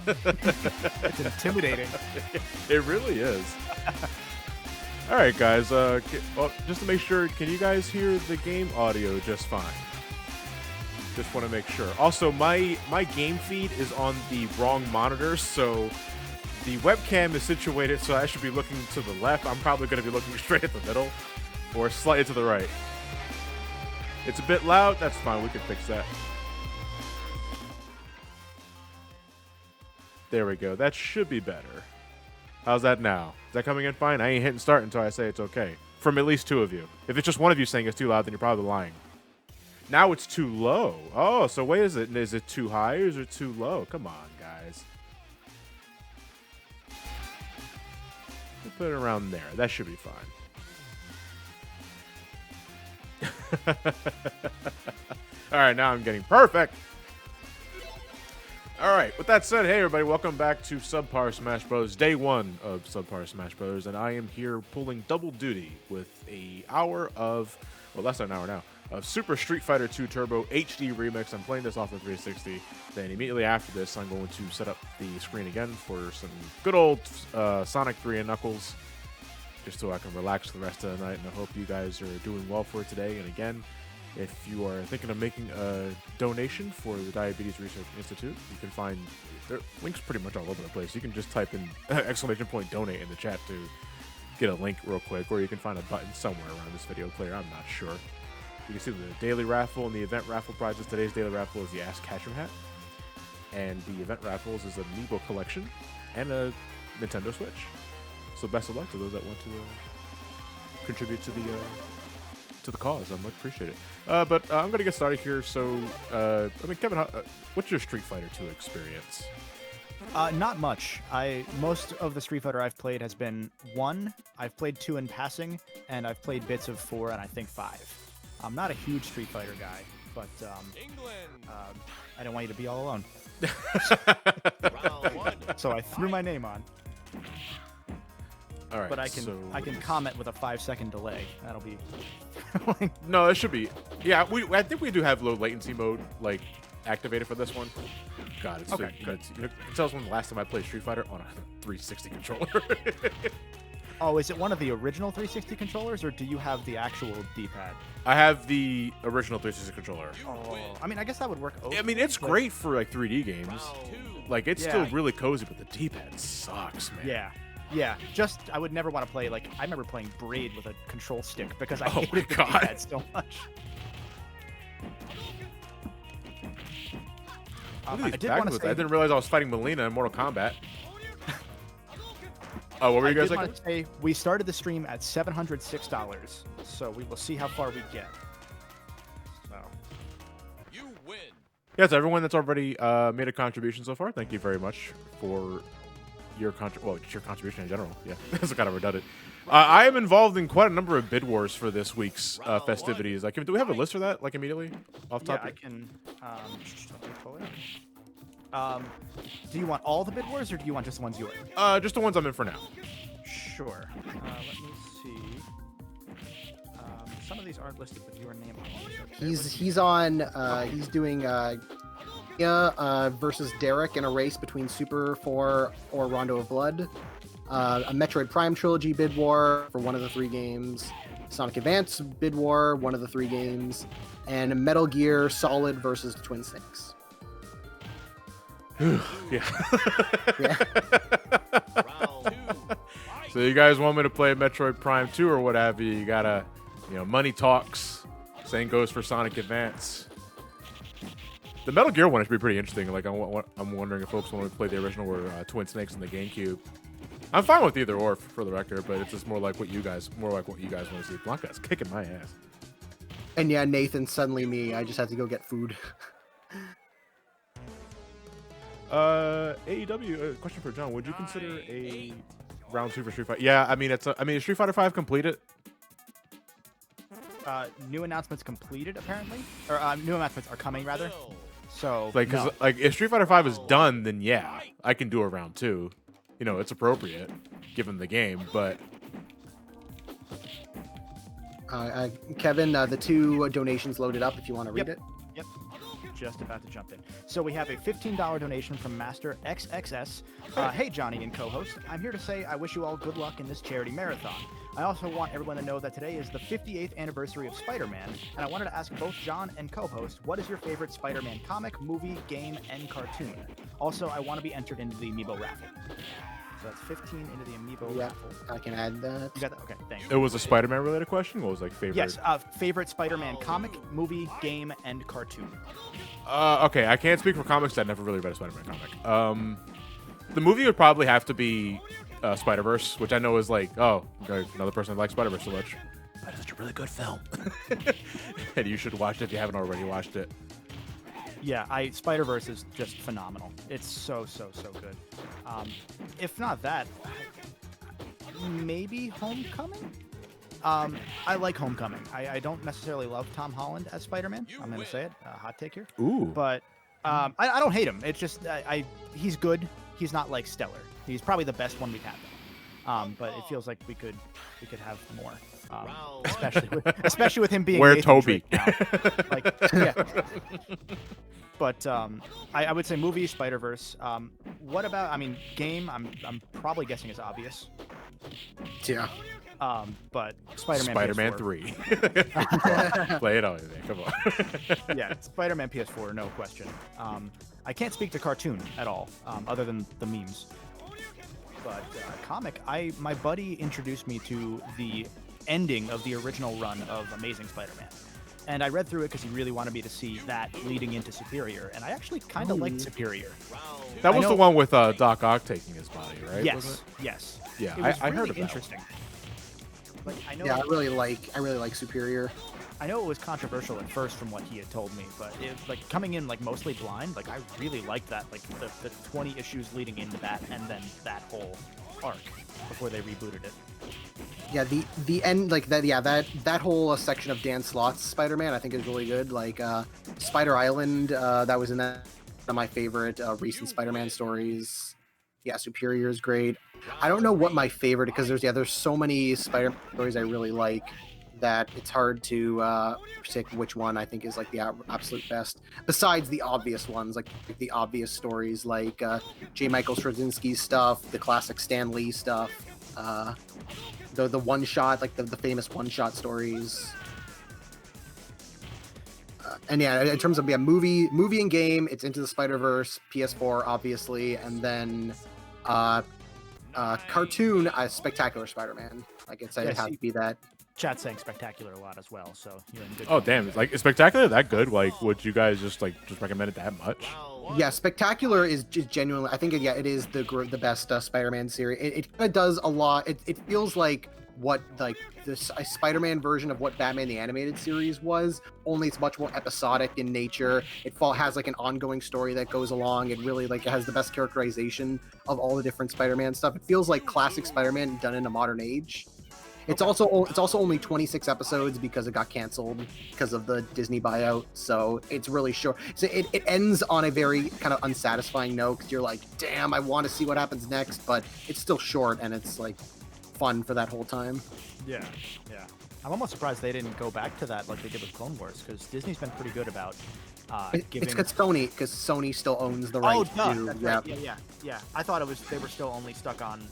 It's intimidating. It really is. All right, guys. Well, just to make sure, can you guys hear the game audio just fine? Just want to make sure. Also, my game feed is on the wrong monitor, so the webcam is situated so I should be looking to the left. I'm probably going to be looking straight at the middle or slightly to the right. It's a bit loud. That's fine. We can fix that. There we go. That should be better. How's that now? Is that coming in fine? I ain't hitting start until I say it's okay. From at least two of you. If it's just one of you saying it's too loud, then you're probably lying. Now it's too low. Oh, so wait, is it too high or is it too low? Come on, guys. We'll put it around there. That should be fine. All right, now I'm getting perfect. All right, with that said, hey everybody, welcome back to Subpar Smash Bros. Day 1 of Subpar Smash Bros. And I am here pulling double duty with an hour of, well, less than an hour now, of Super Street Fighter 2 Turbo HD Remix. I'm playing this off the 360. Then immediately after this, I'm going to set up the screen again for some good old Sonic 3 and Knuckles, just so I can relax the rest of the night. And I hope you guys are doing well for today. And again, if you are thinking of making a donation for the Diabetes Research Institute, you can find their links pretty much all over the place. You can just type in ! Donate in the chat to get a link real quick, or you can find a button somewhere around this video player. I'm not sure. You can see the daily raffle and the event raffle prizes. Today's daily raffle is the Ask Ketchum hat, and the event raffles is an amiibo collection and a Nintendo Switch. So best of luck to those that want to contribute to the cause. I'm much appreciate it. But I'm gonna get started here. So, I mean, Kevin, what's your Street Fighter 2 experience? Not much. Most of the Street Fighter I've played has been 1. I've played 2 in passing, and I've played bits of 4 and I think 5. I'm not a huge Street Fighter guy, but I don't want you to be all alone. So I threw my name on. All right, but I can comment with a 5-second delay. That'll be. No, it should be. Yeah, I think we do have low latency mode like activated for this one. God, it's okay. Good. You know, tell us when the last time I played Street Fighter on a 360 controller. Oh, is it one of the original 360 controllers, or do you have the actual D-pad? I have the original 360 controller. Oh, I mean, I guess that would work. I mean, it's great for like 3D games. Like, it's still really cozy, but the D-pad sucks, man. Yeah. Just, I would never want to play, like, I remember playing Braid with a control stick because I hated the God. D-pad so much. I didn't realize I was fighting Melina in Mortal Kombat. Oh, what were you guys like? I did want to say, we started the stream at $706, so we will see how far we get. So. You win. Yes, everyone that's already made a contribution so far, thank you very much for your contribution in general. Yeah, that's kind of redundant. I am involved in quite a number of bid wars for this week's festivities. Like, do we have a list for that? Like immediately off top? Yeah, I can. Let me pull it up. Do you want all the bid wars, or do you want just the ones you are? Just the ones I'm in for now. Sure. Let me see. Some of these aren't listed with your name on. He's on. He's doing versus Derek in a race between Super 4 or Rondo of Blood. A Metroid Prime Trilogy bid war for one of the 3 games. Sonic Advance bid war, one of the 3 games, and Metal Gear Solid versus Twin Snakes. Yeah. So you guys want me to play Metroid Prime 2 or what have you? You gotta, money talks. Same goes for Sonic Advance. The Metal Gear one should be pretty interesting. Like, I'm wondering if folks want to play the original or Twin Snakes in the GameCube. I'm fine with either or for the record, but it's just more like what you guys want to see. Blanca's kicking my ass. And yeah, Nathan, suddenly me. I just have to go get food. AEW, question for John. Would you consider a round 2 for Street Fighter? Yeah, I mean, is Street Fighter 5 completed? New announcements completed, apparently. Or new announcements are coming, rather. So, like, no. If Street Fighter 5 is done, then yeah, I can do a round 2. It's appropriate given the game, but Kevin, the 2 donations loaded up if you want to read it. Yep. just about to jump in. So we have a $15 donation from Master XXS. Hey, Johnny and co-host. I'm here to say I wish you all good luck in this charity marathon. I also want everyone to know that today is the 58th anniversary of Spider-Man, and I wanted to ask both John and co-host, what is your favorite Spider-Man comic, movie, game, and cartoon? Also, I want to be entered into the Amiibo raffle. So that's 15 into the Amiibo raffle. I can add that. You got that? Okay, thanks. It was a Spider-Man related question. What was like favorite? Yes, favorite Spider-Man comic, movie, game, and cartoon. Okay, I can't speak for comics. I never really read a Spider-Man comic. The movie would probably have to be Spider-Verse, which I know is like, oh, another person that likes Spider-Verse so much. But it's a really good film. And you should watch it if you haven't already watched it. Yeah, Spider-Verse is just phenomenal. It's so good. If not that, maybe Homecoming? I like Homecoming. I don't necessarily love Tom Holland as Spider-Man. I'm going to say it. Hot take here. Ooh. But I don't hate him. It's just he's good. He's not like stellar. He's probably the best one we've had. But it feels like we could have more. Especially with him being Where Nathan Toby? Drake now. Like, yeah. But I would say movie, Spider-Verse. What about? I mean, game. I'm probably guessing is obvious. Yeah. But Spider-Man. Spider-Man PS4. 3. Play it on there. Come on. Yeah, Spider-Man PS4, no question. I can't speak to cartoon at all, other than the memes. But comic, my buddy introduced me to the ending of the original run of Amazing Spider-Man. And I read through it because he really wanted me to see that leading into Superior. And I actually kind of liked Superior. That was the one with Doc Ock taking his body, right? Yes, yes. Yeah, it was I really heard of that. interesting. Like, I know. Yeah, I really like Superior. I know it was controversial at first from what he had told me, but like coming in like mostly blind, like I really liked that, like the 20 issues leading into that, and then that whole arc before they rebooted it. Yeah, the end, like that. Yeah, that whole section of Dan Slott's Spider-Man, I think is really good. Like Spider Island, that was in that one of my favorite recent Spider-Man stories. Yeah, Superior is great. I don't know what my favorite, because there's so many Spider-Man stories I really like that it's hard to pick which one I think is like the absolute best. Besides the obvious ones, like the obvious stories, like J. Michael Straczynski's stuff, the classic Stan Lee stuff, the one shot, like the famous one shot stories. And yeah, in terms of movie and game, it's Into the Spider-Verse, PS4 obviously, and then cartoon, Spectacular Spider-Man. Like it has to be that. Chat's saying Spectacular a lot as well, so you're in good. Oh damn! Like is Spectacular that good? Like, would you guys just recommend it that much? Yeah, Spectacular is just genuinely. I think it is the best Spider-Man series. It kind of does a lot. It feels like what like the Spider-Man version of what Batman the Animated Series was. Only it's much more episodic in nature. It has like an ongoing story that goes along. It really it has the best characterization of all the different Spider-Man stuff. It feels like classic Spider-Man done in a modern age. It's also only 26 episodes because it got canceled because of the Disney buyout. So it's really short. So it ends on a very kind of unsatisfying note because you're like, damn, I want to see what happens next, but it's still short and it's like fun for that whole time. Yeah. I'm almost surprised they didn't go back to that like they did with Clone Wars, because Disney's been pretty good about giving. It's because Sony still owns the rights to. That's right. Yeah. I thought they were still only stuck on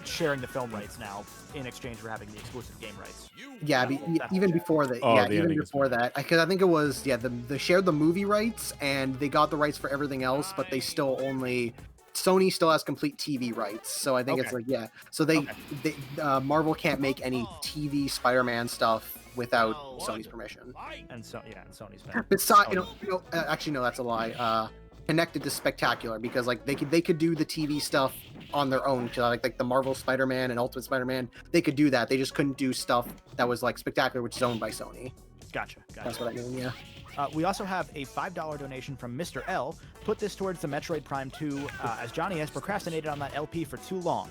sharing the film rights now in exchange for having the exclusive game rights. Yeah, even before that. Oh, yeah, even before that, because I think it was they shared the movie rights and they got the rights for everything else, but they still only. Sony still has complete TV rights, so I think it's like So they Marvel can't make any TV Spider-Man stuff without Sony's permission. And Sony's been. Besides, actually no, that's a lie. Connected to Spectacular, because like they could do the TV stuff on their own, like the Marvel Spider-Man and Ultimate Spider-Man. They could do that. They just couldn't do stuff that was like Spectacular, which is owned by Sony. Gotcha. That's what I mean. Yeah. We also have a $5 donation from Mr. L. Put this towards the Metroid Prime 2, as Johnny has procrastinated on that LP for too long.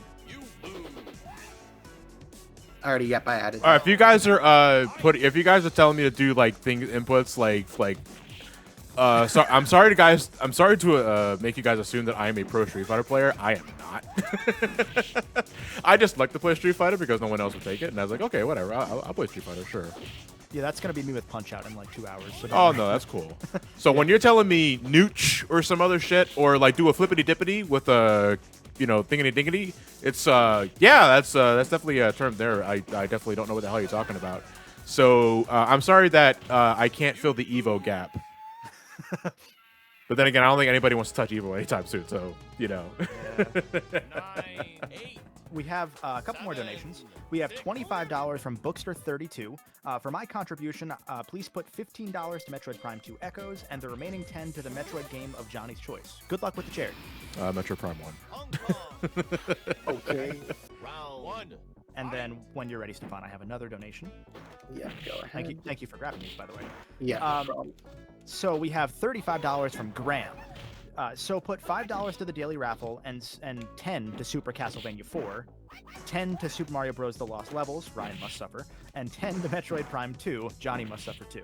I added. All right, if you guys are telling me to do like inputs like so I'm sorry to make you guys assume that I am a pro Street Fighter player. I am not. I just like to play Street Fighter because no one else would take it, and I was like, okay, whatever, I'll play Street Fighter, sure. Yeah, that's gonna be me with Punch Out in like 2 hours. So Oh no, that's cool. So when you're telling me nooch or some other shit, or like do a flippity dippity with a, thingity dingity, it's yeah, that's definitely a term there. I definitely don't know what the hell you're talking about. So I'm sorry that I can't fill the Evo gap. But then again, I don't think anybody wants to touch Evo anytime soon. So Yeah. 9, 8, We have a couple more donations. We have $25 from Bookster32. For my contribution, please put $15 to Metroid Prime 2 Echoes and the remaining $10 to the Metroid game of Johnny's choice. Good luck with the charity. Metro Prime 1. Hong Kong. Okay. Round 1. And then when you're ready, Stefan, I have another donation. Yeah, go ahead. Thank you for grabbing these, by the way. Yeah. no problem. So we have $35 from Graham. So put $5 to the daily raffle and 10 to Super Castlevania 4, 10 to Super Mario Bros. The Lost Levels, Ryan Must Suffer, and 10 to Metroid Prime 2, Johnny Must Suffer 2.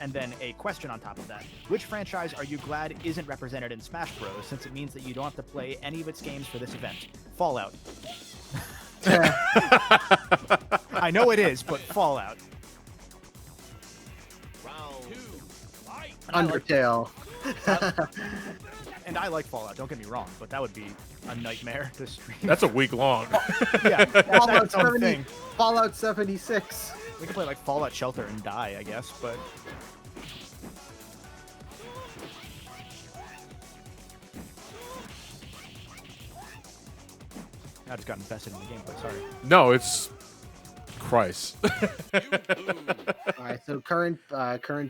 And then a question on top of that. Which franchise are you glad isn't represented in Smash Bros. Since it means that you don't have to play any of its games for this event? Fallout. I know it is, but Fallout. Round 2. Fight. Undertale. And I like Fallout, don't get me wrong, but that would be a nightmare to stream. That's a week long. Yeah, Fallout that's its own 70, thing. Fallout 76. We can play like Fallout Shelter and die, I guess, but I just got invested in the gameplay. Sorry. No, it's Christ. You lose. All right, so current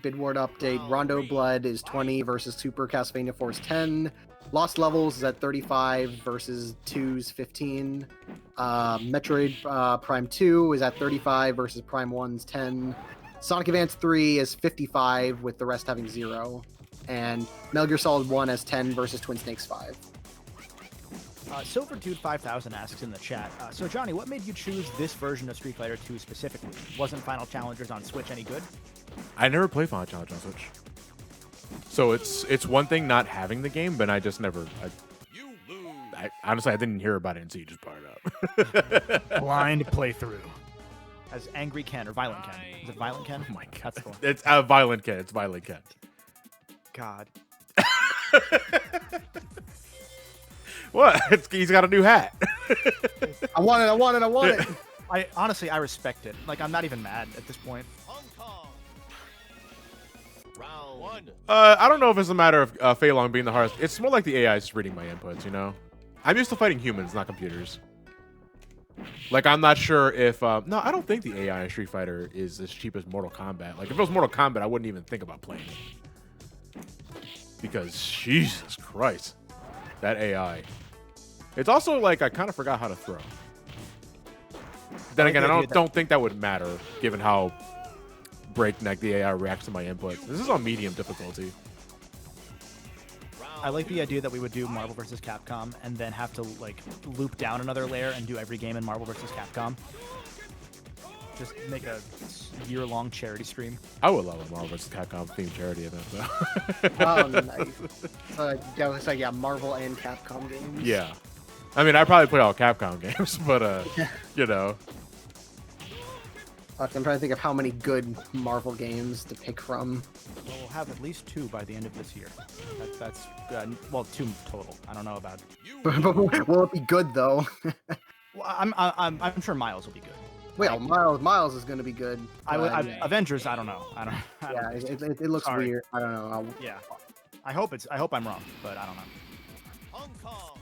bid ward update. Rondo Blood is 20 versus Super Castlevania 4 is 10. Lost Levels is at 35 versus 2's 15. Metroid Prime 2 is at 35 versus Prime 1's 10. Sonic Advance 3 is 55 with the rest having 0. And Metal Gear Solid 1 has 10 versus Twin Snakes 5. Silver Dude 5000 asks in the chat. So Johnny, what made you choose this version of Street Fighter 2 specifically? Wasn't Final Challengers on Switch any good? I never played Final Challenge on Switch. So it's one thing not having the game, but I just never. You lose. Honestly, I didn't hear about it until you just brought it up. Blind playthrough. As Angry Ken or Violent Ken. Is it Violent Ken? Oh my god, that's the one. It's Violent Ken. It's Violent Ken. God. What? He's got a new hat. I want it. I honestly, I respect it. Like, I'm not even mad at this point. Hong Kong. Round 1. I don't know if it's a matter of Fei Long being the hardest. It's more like the AI is reading my inputs, you know? I'm used to fighting humans, not computers. Like, I'm not sure if... no, I don't think the AI in Street Fighter is as cheap as Mortal Kombat. Like, if it was Mortal Kombat, I wouldn't even think about playing it. Because, Jesus Christ. That AI. It's also, like, I kind of forgot how to throw. Then again, I don't think that would matter, given how breakneck the AI reacts to my inputs. This is on medium difficulty. I like the idea that we would do Marvel vs. Capcom and then have to, like, loop down another layer and do every game in Marvel vs. Capcom. Just make a year-long charity stream. I would love a Marvel vs. Capcom themed charity event, though. Oh, nice. So it's like, yeah, Marvel and Capcom games. Yeah. I mean, I probably play all Capcom games, but, you know. I'm trying to think of how many good Marvel games to pick from. We'll have at least 2 by the end of this year. That's well, 2 total. I don't know about. Will it be good though? Well, I'm sure Miles will be good. Well, Miles is going to be good. Avengers, I don't know. I don't. Yeah, it looks Sorry. weird. I don't know. Yeah, I hope I'm wrong, but I don't know. Hong Kong.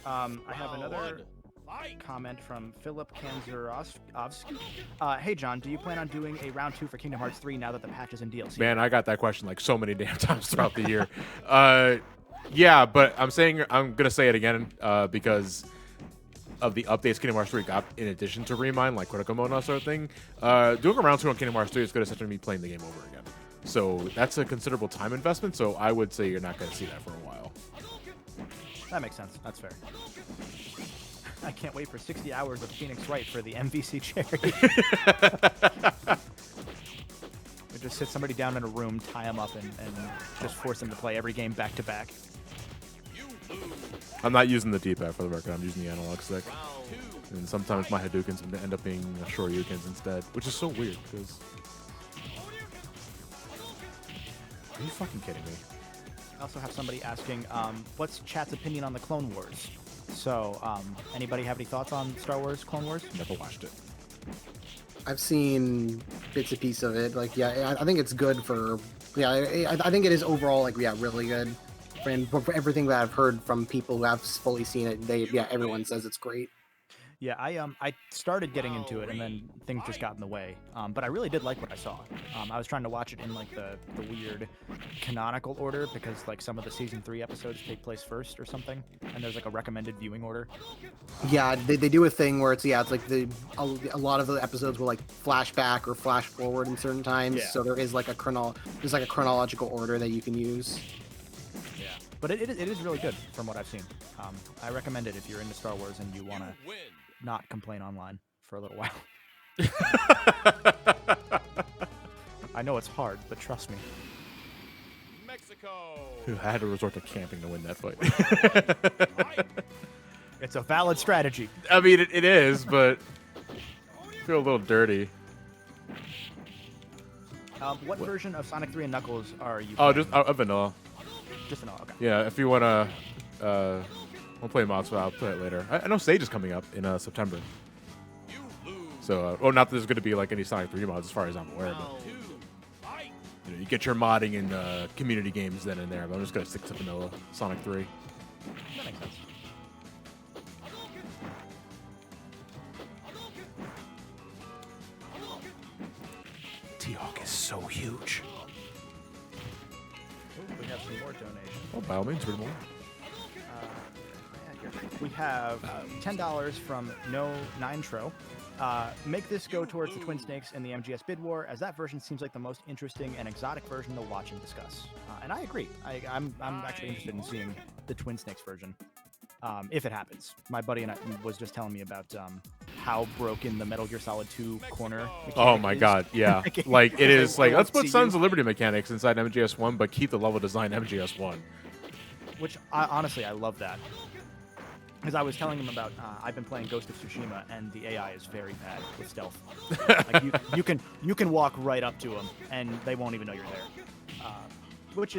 I have Round another 1. Fight. comment from Philip Kanzarovsky. Hey John, do you plan on doing a round 2 for Kingdom Hearts 3 now that the patch is in DLC? Man, I got that question like so many damn times throughout the year. Yeah, but I'm going to say it again because of the updates Kingdom Hearts 3 got in addition to Remind, like Critical Mode and that sort of thing. Doing a round 2 on Kingdom Hearts 3 is going to essentially me playing the game over again. So that's a considerable time investment, so I would say you're not going to see that for a while. That makes sense. That's fair. I can't wait for 60 hours of Phoenix Wright for the MVC charity. We just sit somebody down in a room, tie them up, and just force them to play every game back to back. You lose. I'm not using the D-pad for the record. I'm using the analog stick. Round 2. And sometimes my Hadoukens end up being Shoryukens instead, which is so weird because. Are you fucking kidding me? I also have somebody asking, what's chat's opinion on the Clone Wars? So, anybody have any thoughts on Star Wars Clone Wars? Never watched it. I've seen bits and pieces of it. Like, yeah, I think it's good for. Yeah, I think it is overall like really good. And for everything that I've heard from people who have fully seen it, everyone says it's great. Yeah, I started getting into it and then things just got in the way. But I really did like what I saw. I was trying to watch it in like the weird canonical order because like some of the season 3 episodes take place first or something, and there's like a recommended viewing order. Yeah, they do a thing where it's like a lot of the episodes will like flash back or flash forward in certain times. Yeah. So there is like a chronological order that you can use. Yeah, but it is really good from what I've seen. I recommend it if you're into Star Wars and you want to Win. not complain online for a little while. I know it's hard, but trust me. Mexico. I had to resort to camping to win that fight. It's a valid strategy. I mean, it is, but I feel a little dirty. What version of Sonic 3 and Knuckles are you Oh, playing? just vanilla. Just an okay. Yeah, if you wanna, we'll play mods, but I'll play it later. I know Sage is coming up in September. You lose. So, not that there's going to be like any Sonic 3 mods as far as I'm aware, but Round 2. Fight. you get your modding in community games then and there. But I'm just going to stick to vanilla Sonic 3. That makes sense. T-Hawk is so huge. Ooh, we have some more donations. Oh, by all means, read more. We have $10 from No Nitro. Make this go towards the Twin Snakes in the MGS Bid War, as that version seems like the most interesting and exotic version to watch and discuss. And I agree. I'm actually interested in seeing the Twin Snakes version, if it happens. My buddy and I was just telling me about how broken the Metal Gear Solid 2 corner mechanic Oh my is. god, yeah. Like, Like, it is I like, let's won't put see Sons you. of Liberty mechanics inside MGS1, but keep the level design MGS1. Which, honestly, I love that. Because I was telling him about, I've been playing Ghost of Tsushima, and the AI is very bad with stealth. Like you can walk right up to them, and they won't even know you're there. Which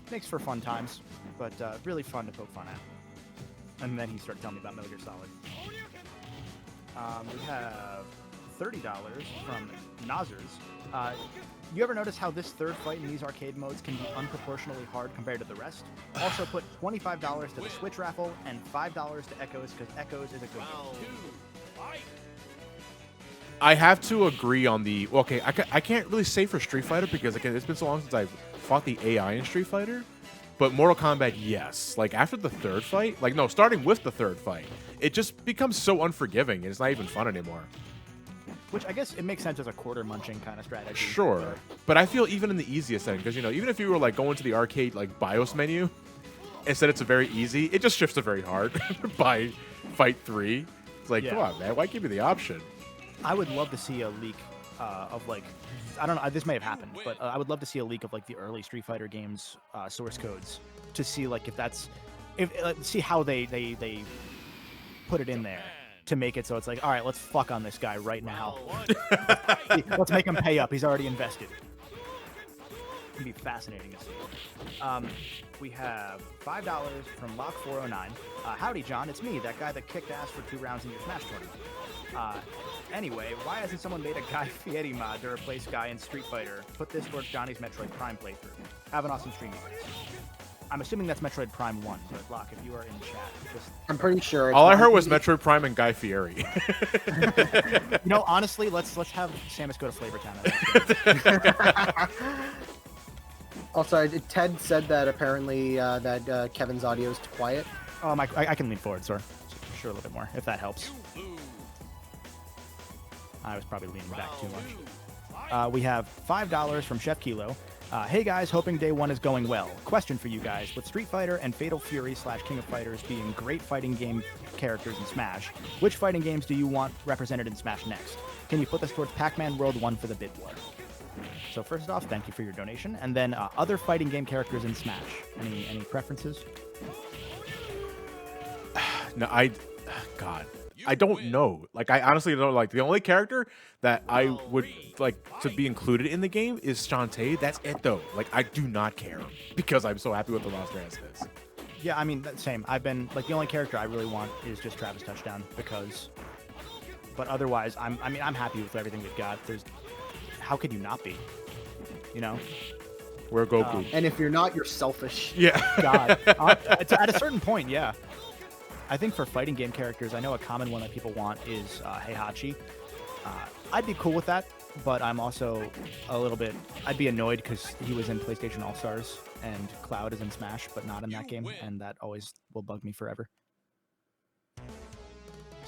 makes for fun times, but really fun to poke fun at. And then he started telling me about Metal Gear Solid. We have $30 from Nazers. You ever notice how this third fight in these arcade modes can be unproportionally hard compared to the rest? Also put $25 to the Switch raffle and $5 to Echoes because Echoes is a good Round game. 2. Fight. I have to agree on the... Well, okay, I can't really say for Street Fighter because, again, it's been so long since I've fought the AI in Street Fighter. But Mortal Kombat, yes. Like, after the third fight... Like, no, starting with the third fight, it just becomes so unforgiving, and it's not even fun anymore. Which I guess it makes sense as a quarter munching kind of strategy. Sure. But I feel even in the easiest setting, because, even if you were, like, going to the arcade, like, BIOS menu, instead it's a very easy, it just shifts to very hard by Fight 3. It's like, come on, man, why give me the option? I would love to see a leak of like, I don't know, this may have happened, but I would love to see a leak of like the early Street Fighter games source codes to see like if that's, see how they put it in there to make it so it's like, all right, let's fuck on this guy right now. Let's make him pay up. He's already invested. It'd be fascinating to see. We have $5 from Lock409. Howdy, John. It's me, that guy that kicked ass for 2 rounds in your Smash tournament. Anyway, why hasn't someone made a Guy Fieri mod to replace Guy in Street Fighter? Put this towards Johnny's Metroid Prime playthrough. Have an awesome stream, you guys. I'm assuming that's Metroid Prime 1, but Locke, if you are in chat, just... I'm pretty sure. All I heard was Metroid Prime and Guy Fieri. Honestly, let's have Samus go to Flavor Town. Also, Ted said that apparently that Kevin's audio is too quiet. I can lean forward, sir. Sure, a little bit more, if that helps. I was probably leaning back too much. We have $5 from Chef Kilo. Hey guys, hoping day 1 is going well. Question for you guys. With Street Fighter and Fatal Fury / King of Fighters being great fighting game characters in Smash, which fighting games do you want represented in Smash next? Can you put this towards Pac-Man World 1 for the Bid War? So first off, thank you for your donation. And then other fighting game characters in Smash. Any preferences? No, God, I don't know. Like, I honestly don't like the only character that I would like to be included in the game is Shantae. That's it, though. Like, I do not care because I'm so happy with the roster as it is. Yeah, I mean, same. I've been like the only character I really want is just Travis Touchdown because, but otherwise, I'm happy with everything we've got. How could you not be? You know. We're Goku. And if you're not, you're selfish. Yeah. God, at a certain point, yeah. I think for fighting game characters, I know a common one that people want is Heihachi. I'd be cool with that, but I'm also a little bit. I'd be annoyed because he was in PlayStation All Stars and Cloud is in Smash, but not in that game, and that always will bug me forever.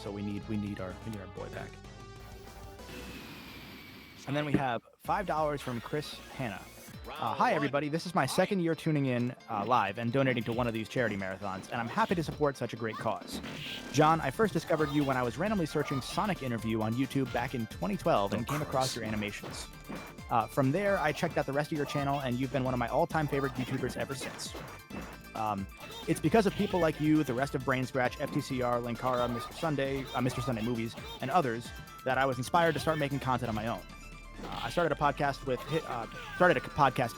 So we need our boy back. And then we have $5 from Chris Hanna. Hi, everybody. This is my second year tuning in live and donating to one of these charity marathons, and I'm happy to support such a great cause. John, I first discovered you when I was randomly searching Sonic Interview on YouTube back in 2012 and came across your animations. From there, I checked out the rest of your channel, and you've been one of my all-time favorite YouTubers ever since. It's because of people like you, the rest of Brain Scratch, FTCR, Linkara, Mr. Sunday Movies, and others that I was inspired to start making content on my own. I started a podcast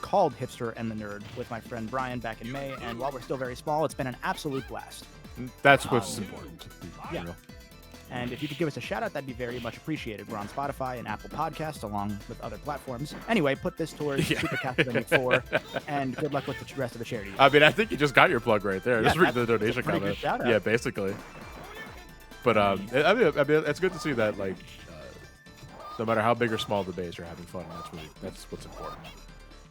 called Hipster and the Nerd with my friend Brian back in May, and while we're still very small, it's been an absolute blast. That's what's important. Yeah. And if you could give us a shout out, that'd be very much appreciated. We're on Spotify and Apple Podcasts along with other platforms. Anyway, put this towards Super Castlevania 4, and good luck with the rest of the charity. I mean, I think you just got your plug right there. Yeah, Just read the donation comment. Yeah, basically. But I mean, it's good to see that like. No matter how big or small the base, you're having fun. That's what's important.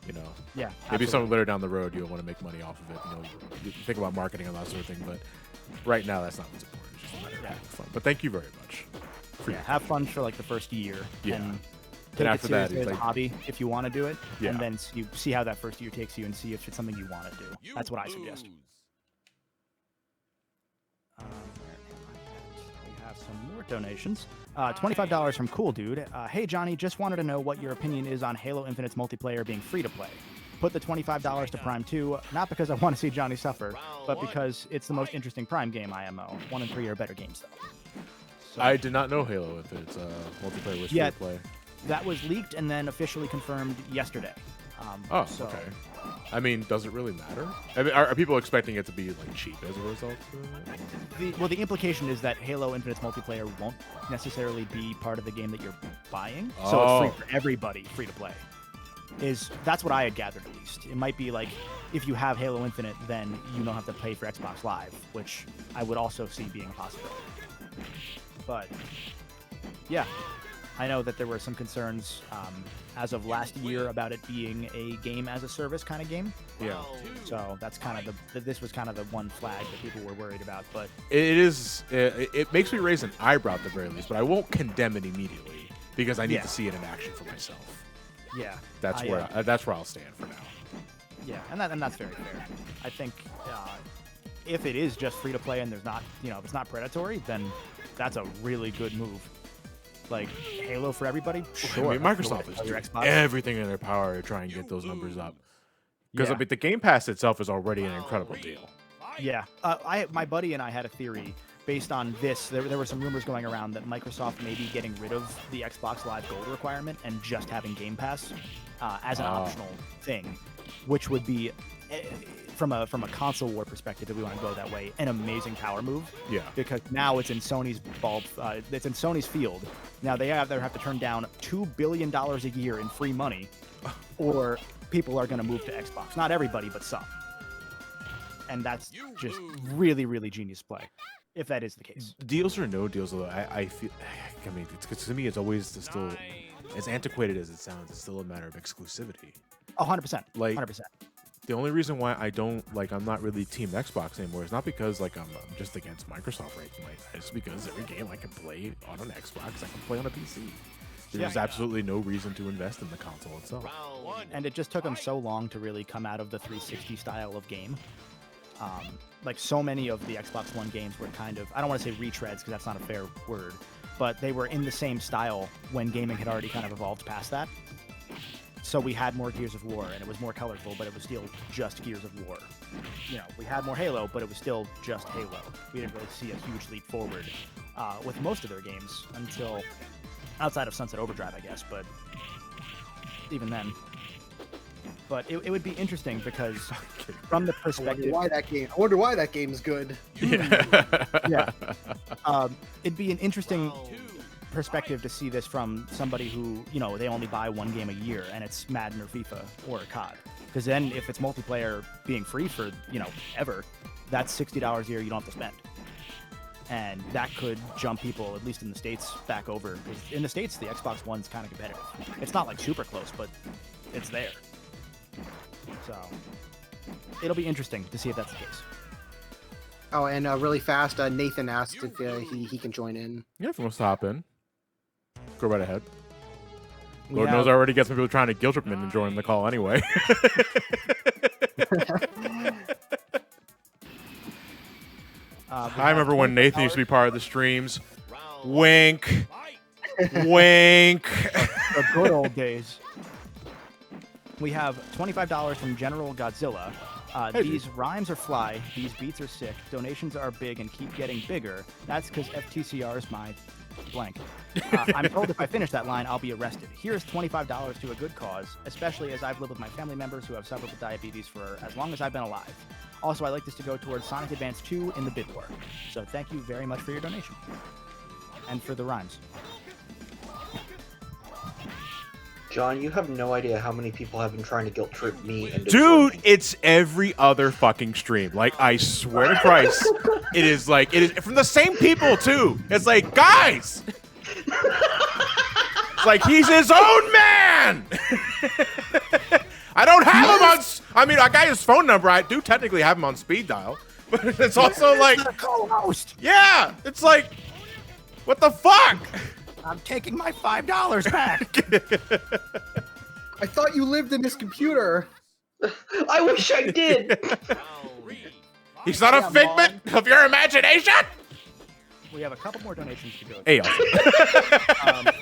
You know. Yeah. Maybe absolutely. some later down the road you'll want to make money off of it. You know, you think about marketing and that sort of thing. But right now, that's not what's important. It's just a matter of having fun. But thank you very much. Have fun for like the first year. Yeah. And take after it that, seriously as a hobby if you want to do it. Yeah. And then you see how that first year takes you and see if it's something you want to do. That's what I suggest. Where am I at? We have some more donations. $25 from Cool Dude. Hey, Johnny, just wanted to know what your opinion is on Halo Infinite's multiplayer being free to play. Put the $25 to Prime 2, not because I want to see Johnny suffer, but because it's the most interesting Prime game IMO. 1 and 3 are better games, though. So, I did not know Halo if its multiplayer was free to play. That was leaked and then officially confirmed yesterday. Okay. I mean, does it really matter? I mean, are people expecting it to be like cheap as a result? The implication is that Halo Infinite's multiplayer won't necessarily be part of the game that you're buying, so it's free for everybody, free to play. That's what I had gathered at least. It might be like if you have Halo Infinite, then you don't have to pay for Xbox Live, which I would also see being a possibility. But yeah, I know that there were some concerns as of last year about it being a game as a service kind of game. Yeah. So that's kind of this was kind of the one flag that people were worried about. But it makes me raise an eyebrow at the very least, but I won't condemn it immediately because I need to see it in action for myself. Yeah. That's where I'll stand for now. Yeah, and that's very fair. I think if it is just free to play and there's not, if it's not predatory, then that's a really good move. Like Halo for everybody, sure. I mean, Microsoft is doing everything in their power to try and get those numbers up. Because the Game Pass itself is already an incredible deal. Yeah, my buddy and I had a theory based on this. There were some rumors going around that Microsoft may be getting rid of the Xbox Live Gold requirement and just having Game Pass as an optional thing, which would be, from a console war perspective, if we want to go that way, an amazing power move. Yeah. Because now it's in Sony's it's in Sony's field. Now they either have to turn down $2 billion a year in free money, or people are going to move to Xbox. Not everybody, but some. And that's just really, really genius play, if that is the case. Deals or no deals, although I feel, I mean, to me, it's always still, as antiquated as it sounds, it's still a matter of exclusivity. 100%. Like 100%. The only reason why I'm not really Team Xbox anymore is not because I'm just against Microsoft right now. It's because every game I can play on an Xbox, I can play on a PC. There's absolutely no reason to invest in the console itself. And it just took them so long to really come out of the 360 style of game. Like so many of the Xbox One games were kind of, I don't want to say retreads because that's not a fair word, but they were in the same style when gaming had already kind of evolved past that. so we had more Gears of War, and it was more colorful, but it was still just Gears of War. We had more Halo, but it was still just Halo. We didn't really see a huge leap forward with most of their games until outside of Sunset Overdrive, I guess, but even then. But it would be interesting because from the perspective... I wonder why that game's good. Yeah. It'd be an interesting perspective to see this from somebody who, they only buy one game a year, and it's Madden or FIFA or COD. Because then if it's multiplayer being free for, ever, that's $60 a year you don't have to spend. And that could jump people, at least in the States, back over. 'Cause in the States, the Xbox One's kind of competitive. It's not like super close, but it's there. So it'll be interesting to see if that's the case. Oh, and really fast, Nathan asked if he can join in. Yeah, if he wants to hop in, go right ahead. We Lord knows I already get some people trying to guilt trip him into joining the call anyway. I remember when Nathan used to be part of the streams. Wink. Wink. The good old days. We have $25 from General Godzilla. These rhymes are fly. These beats are sick. Donations are big and keep getting bigger. That's because FTCR is my blank. I'm told if I finish that line, I'll be arrested. Here's $25 to a good cause, especially as I've lived with my family members who have suffered with diabetes for as long as I've been alive. Also, I'd like this to go towards Sonic Advance 2 in the bid war. So thank you very much for your donation. And for the rhymes. John, you have no idea how many people have been trying to guilt trip me into Dude, joining. it's every other fucking stream. Like, I swear to Christ, it is from the same people too. It's like, guys! It's like, he's his own man! I don't have him on... I got his phone number. I do technically have him on speed dial. But it's also like... co-host. Yeah! It's like... What the fuck? I'm taking my $5 back. I thought you lived in this computer. I wish I did! He's not a figment of your imagination? We have a couple more donations to go. Hey, awesome.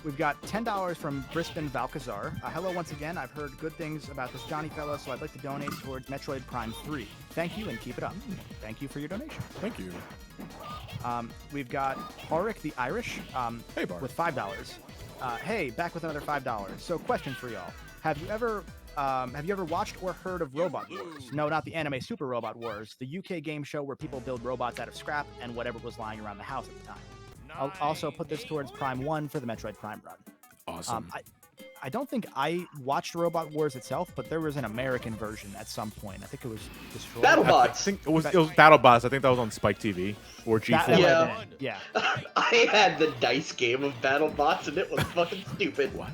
We've got $10 from Brisbane Valcazar. Hello once again. I've heard good things about this Johnny fellow, so I'd like to donate towards Metroid Prime 3. Thank you and keep it up. Thank you for your donation. Thank you. We've got Horik the Irish Hey, Bar. with $5. Hey, back with another $5. So, question for y'all: Have you ever watched or heard of Robot Wars? No, not the anime Super Robot Wars, the UK game show where people build robots out of scrap and whatever was lying around the house at the time. I'll also put this towards Prime 1 for the Metroid Prime run. Awesome. I don't think I watched Robot Wars itself, but there was an American version at some point. I think it was destroyed. BattleBots. I think it was BattleBots. I think that was on Spike TV or G4. That Yeah. might have been, yeah. I had the dice game of BattleBots and it was fucking stupid. What?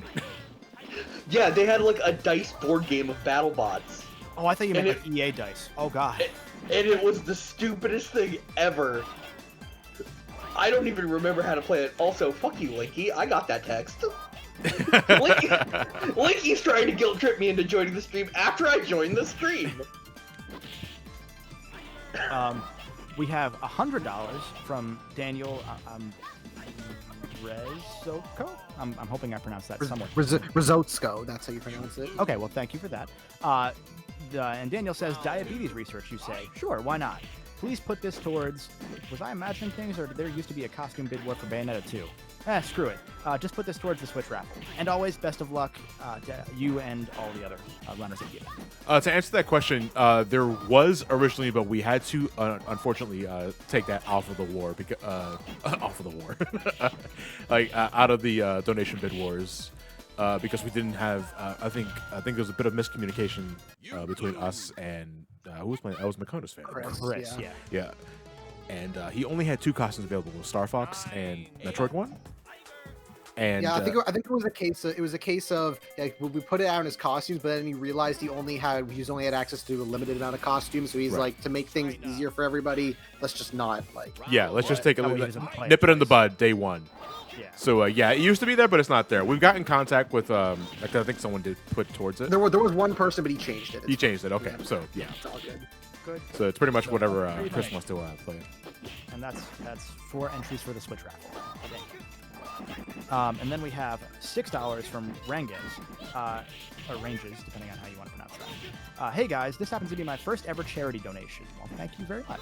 Yeah, they had like a dice board game of BattleBots. Oh, I thought you meant And like EA Dice. Oh, God. And it was the stupidest thing ever. I don't even remember how to play it. Also, fuck you, Linky. I got that text. Linky's trying to guilt trip me into joining the stream after I joined the stream. We have $100 from Daniel Rezoko. I'm hoping I pronounced that somewhat. Risotsko, that's how you pronounce it. Okay, well, thank you for that. And Daniel says, diabetes research, you say. Sure, why not? Please put this towards... Was I imagining things, or did there used to be a costume bid war for Bayonetta 2? Screw it. Just put this towards the Switch raffle. And always, best of luck to you and all the other runners at you. To answer that question, there was originally, but we had to unfortunately take that off of the war because off of the war, out of the donation bid wars, because we didn't have. I think there was a bit of miscommunication between us and who was I was Makoto's fan. Chris, yeah. Yeah, and he only had two costumes available: Star Fox and Metroid One. And yeah, I think it was a case. It was a case of like we put it out in his costumes, but then he realized he only had access to a limited amount of costumes. So he's Right. like, to make things easier for everybody, let's just not like. yeah, let's just take a That way he look, doesn't play nip it in the twice. bud, day one. Yeah. So yeah, it used to be there, but it's not there. We've got in contact with like I think someone did put towards it. There was one person, but he changed it. He changed it. Okay, so yeah. It's all good. good. So it's pretty much So, whatever very Chris nice. wants to play. And that's 4 entries for the Switch raffle. And then we have $6 from Ranges, or Ranges, depending on how you want to pronounce that. Hey guys, this happens to be my first ever charity donation. Well, thank you very much.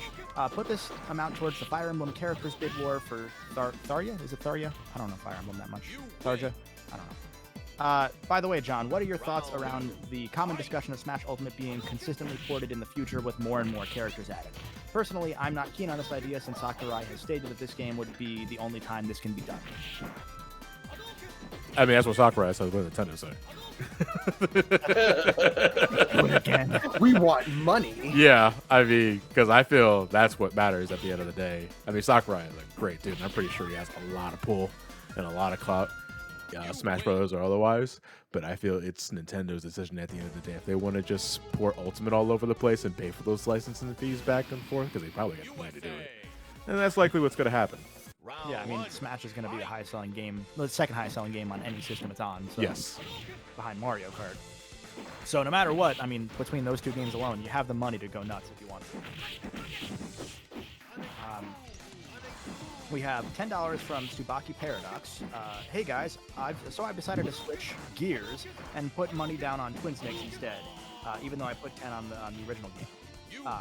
Put this amount towards the Fire Emblem characters bid war for Tharya? Is it Tharya? I don't know Fire Emblem that much. Tharja? I don't know. By the way, John, what are your thoughts around the common discussion of Smash Ultimate being consistently ported in the future with more and more characters added? Personally, I'm not keen on this idea since Sakurai has stated that this game would be the only time this can be done. I mean, that's what Sakurai says. What Nintendo say? Again. We want money. Yeah, I mean, because I feel that's what matters at the end of the day. I mean, Sakurai is a great dude, and I'm pretty sure he has a lot of pull and a lot of clout, Smash Brothers or otherwise. But I feel it's Nintendo's decision at the end of the day. If they want to just port Ultimate all over the place and pay for those licensing fees back and forth, because they probably got the money to do it, and that's likely what's going to happen. Yeah, I mean, Smash is going to be the highest selling game, the second highest selling game on any system it's on. So Yes. behind Mario Kart. So no matter what, I mean, between those two games alone, you have the money to go nuts if you want to. We have $10 from Tsubaki Paradox. Hey guys, I've decided to switch gears and put money down on Twin Snakes instead, even though I put 10 on the original game.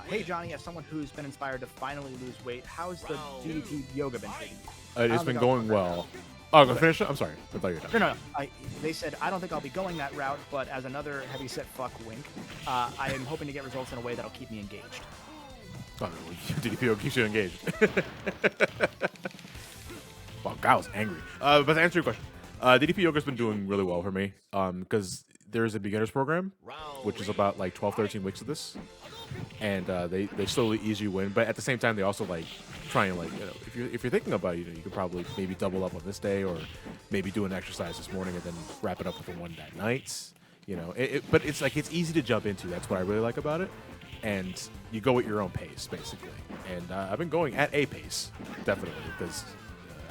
Hey Johnny, as someone who's been inspired to finally lose weight, how's the DDP yoga been treating you? It's been going well. Oh, I'm going to finish it? I'm sorry. I thought you were done. No. They said, I don't think I'll be going that route, but as another heavy-set fuck wink, I am hoping to get results in a way that'll keep me engaged. Oh, DDPO keeps you engaged. Wow, guy was angry. But to answer your question, DDP Yoga's been doing really well for me because there's a beginner's program, which is about like 12, 13 weeks of this. And they slowly ease you in, but at the same time, they also like try and like, you know, if you're thinking about it, you could probably maybe double up on this day or maybe do an exercise this morning and then wrap it up with the one that night. You know, but it's like it's easy to jump into. That's what I really like about it. And you go at your own pace, basically. And I've been going at a pace, definitely, because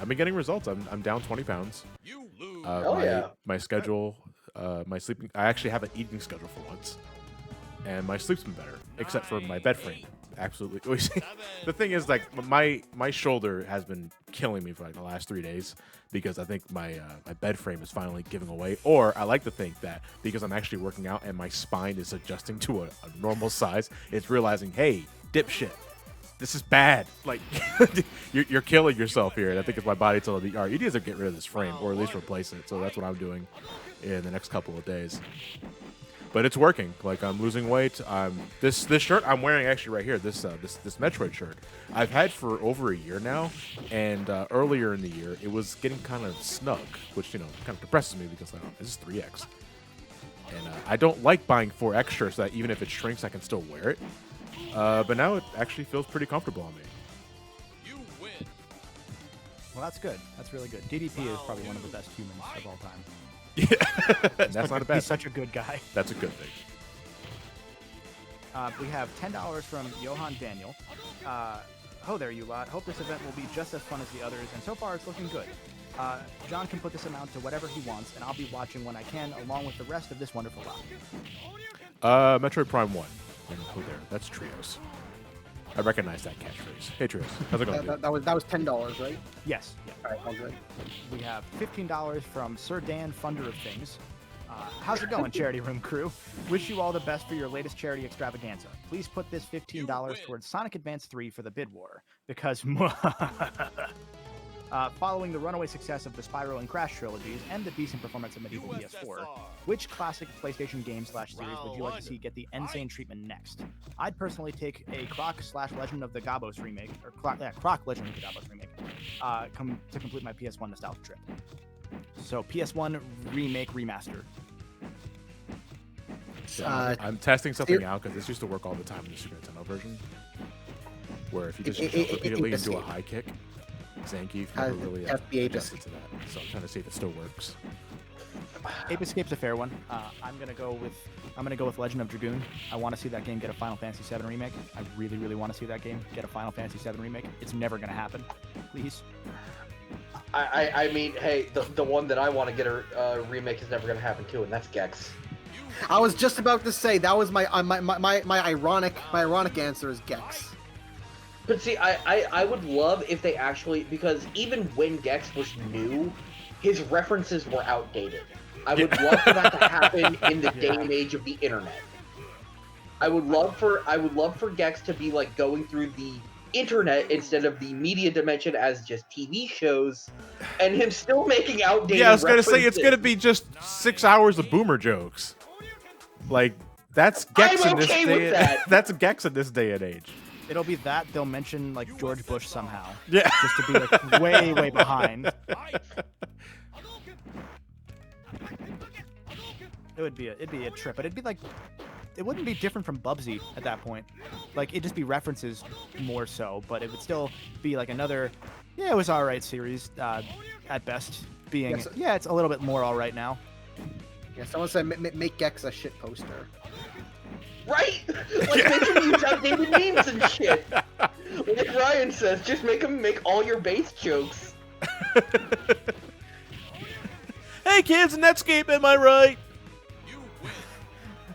I've been getting results. I'm down 20 pounds. You lose. My schedule, my sleeping. I actually have an eating schedule for once, and my sleep's been better, except for my bed frame. Absolutely. The thing is, like, my shoulder has been killing me for like the last 3 days because I think my bed frame is finally giving away. Or I like to think that because I'm actually working out and my spine is adjusting to a normal size, it's realizing, hey, dipshit, this is bad. Like, you're killing yourself here. And I think it's my body telling me, all right, you need to get rid of this frame or at least replace it. So that's what I'm doing in the next couple of days. But it's working. Like, I'm losing weight. This shirt I'm wearing actually right here, this Metroid shirt, I've had for over a year now. And earlier in the year, it was getting kind of snug, which, you know, kind of depresses me because this is 3X. And I don't like buying 4X shirts so that even if it shrinks, I can still wear it. But now it actually feels pretty comfortable on me. You win. Well, that's good. That's really good. DDP is probably one of the best humans of all time. Yeah, that's not a bad He's thing. such a good guy. That's a good thing. We have $10 from Johan Daniel. Ho there, you lot. Hope this event will be just as fun as the others, and so far it's looking good. John can put this amount to whatever he wants, and I'll be watching when I can, along with the rest of this wonderful lot. Metroid Prime 1. And oh, there. That's Trios. I recognize that catchphrase. Hey, Trios. How's it going, dude? That was $10, right? Yes. Yeah. All right, all good. We have $15 from Sir Dan, Funder of Things. How's it going, Charity Room crew? Wish you all the best for your latest charity extravaganza. Please put this $15 towards Sonic Advance 3 for the bid war, because following the runaway success of the Spyro and Crash trilogies and the decent performance of Medieval PS4, which classic PlayStation game / series would you like to see get the insane treatment next? I'd personally take a Croc / Legend of the Gabos remake, or Croc Legend of the Gabos remake, to complete my PS1 nostalgia trip. So PS1 remake remaster. I'm testing something out because this used to work all the time in the Super Nintendo version, where if you just jump repeatedly and do a high kick, Zangief never really adjusted to that. So I'm trying to see if it still works. Ape Escape's a fair one. I'm gonna go with Legend of Dragoon. I want to see that game get a Final Fantasy VII remake. I really, really want to see that game get a Final Fantasy VII remake. It's never gonna happen. Please. I mean, hey, the one that I want to get a remake is never going to happen too, and that's Gex. I was just about to say that was my ironic answer is Gex. But see, I would love if they actually, because even when Gex was new, his references were outdated. I would love for that to happen in the day and age of the internet. I would love for Gex to be like going through the internet instead of the media dimension as just TV shows, and him still making outdated. Yeah, I was gonna say references. it's gonna be just 6 hours of boomer jokes. Like that's Gex I'm in this okay day. with that. That's Gex in this day and age. It'll be that they'll mention like George Bush somehow. Yeah. Just to be like way behind. It'd be a trip, but it'd be like it wouldn't be different from Bubsy at that point. Like it'd just be references more so, but it would still be like another it was alright series at best. Being it's a little bit more alright now. Yeah, someone said make Gex a shit poster. Right? Like, make him use outdated memes and shit. Like Ryan says, just make him make all your base jokes. Hey kids, Netscape, am I right? You win.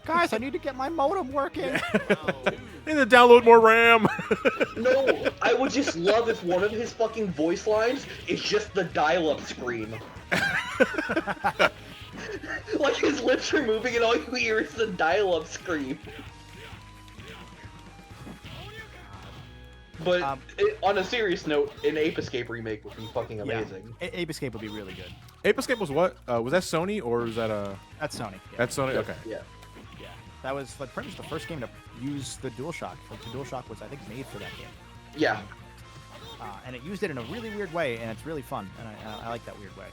Guys, I need to get my modem working. I need to download more RAM. No, I would just love if one of his fucking voice lines is just the dial-up screen. Like his lips are moving and all you hear is the dial-up screen. But on a serious note, an Ape Escape remake would be fucking amazing. Yeah. Ape Escape would be really good. Ape Escape was what? Was that Sony or was that That's Sony. Yeah. That's Sony. Okay. Yeah. Yeah, that was like pretty much the first game to use the DualShock. Like the DualShock was, I think, made for that game. Yeah. And it used it in a really weird way, and it's really fun, and I like that weird way.